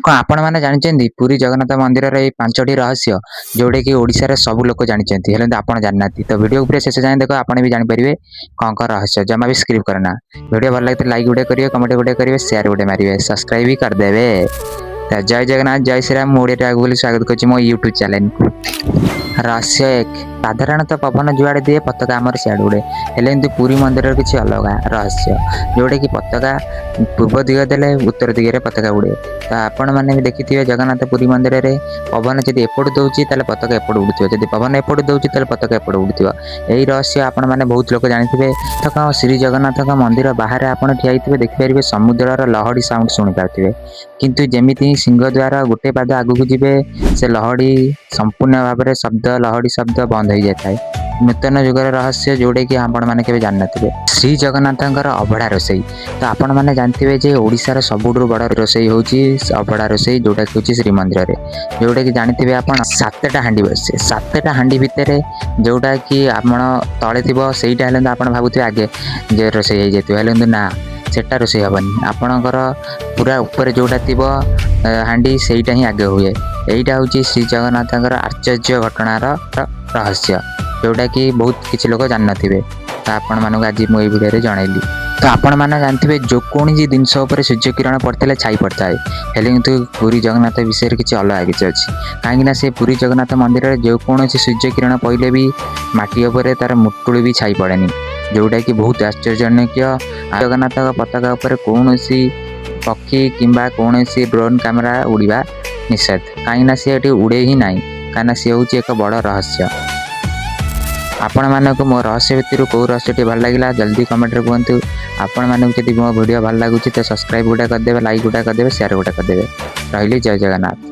कौन आपण मैंने जानते पुरी जगन्नाथ मंदिर ये 5टी रहस्य जोड़े कि ओडिशा सब लोग जानते हेले आप जानना तो वीडियो पूरे शेष जाए देखो आप भी जानीपर कौन कौन रहस्य जमा भी स्क्रिप्ट करना वीडियो भल लगे लाइक गुटे करेंगे कमेंट गुटे करेंगे शेयर गुटे मारे सब्सक्राइब भी करदेवे। जय जगन्नाथ जय श्री राम ओडिया आगे स्वागत कर मो यूट्यूब चैनल को। रहस्य 1 साधारणतः पवन जुआड़े दिए पताका आमर सियाड़ उड़े हेले पुरी मंदिर किसी अलग रहस्य जोड़े कि पताका पूर्व दिग देले उत्तर दिगरे पताका उड़े। तो आपण मैंने भी देखिए जगन्नाथ पुरी मंदिर रे पवन जदि एपट दूसरी ताले पताका एपट उड़ुव जदि पवन एपट दूसरी ताले पताका एपट उड़ुव यही रहस्य आपण मैंने बहुत लोग जानिथे। तो कौन श्री जगन्नाथ मंदिर बाहर आपड़ ठिया देखिपारे समुद्र लहड़ी साउंड शुणी पारे किंतु जमीती सिंह द्वार गोटे पाद आगू जीवे से लहड़ी संपूर्ण भाव में शब्द लहड़ी शब्द बंद हो जाए। नूतन युगर रहस्य जोड़े कि आपण मैंने के जान थे श्री जगन्नाथ अभड़ा रोसई। तो आपण मैंने जानते जे ओडिशार सबुठ बड़ रोसई हूँ अभड़ा रोसई जोटा कि हूँ श्रीमंदिर में जोटा कि जानते आप 7टा हांडी बसे 7टा हांडी भितर जोटा कि आप तले थी से आप भावुए आगे जे रोसई हो जाए ना सेटा रोसई हेनी आपणकर पूरा ऊपर जोटा थी हांडी सेटा ही आगे हुए। यहीटा हूँ श्री जगन्नाथ आश्चर्य घटनार रहस्य जोटा कि बहुत किसी लोग जान थे। तो आपण मानक आज मुझे वीडियो जनइली। तो आपण मैंने जानते जो कौन जिनस सूर्य किरण पड़ते छाई पड़ता है हेले किंतु पुरी जगन्नाथ विषय किसी अलग किसी अच्छी कहीं से पुरी जगन्नाथ मंदिर में जो कौन सूर्य किरण पड़े भी माटी उपर तार मुटुड़ी भी छाई पड़ेनि जोटा कि बहुत आश्चर्यजनक। जगन्नाथ पताका उपर कौन पक्षी किंबा कौन ड्रोन कैमेरा उड़वा निषेध कहीं सी उड़े ही ना कहीं सी हूँ एक बड़ रहस्य। आपण मानक मो रहस्य भितर कौ रहस्य भल लगे जल्दी कमेंट रे कहतु। आपण मानक जब मो वीडियो भल लगुच तो सब्सक्राइब गोटा करदे लाइक गोटा करदे शेयर गोटा करदे। रही जय जगन्नाथ।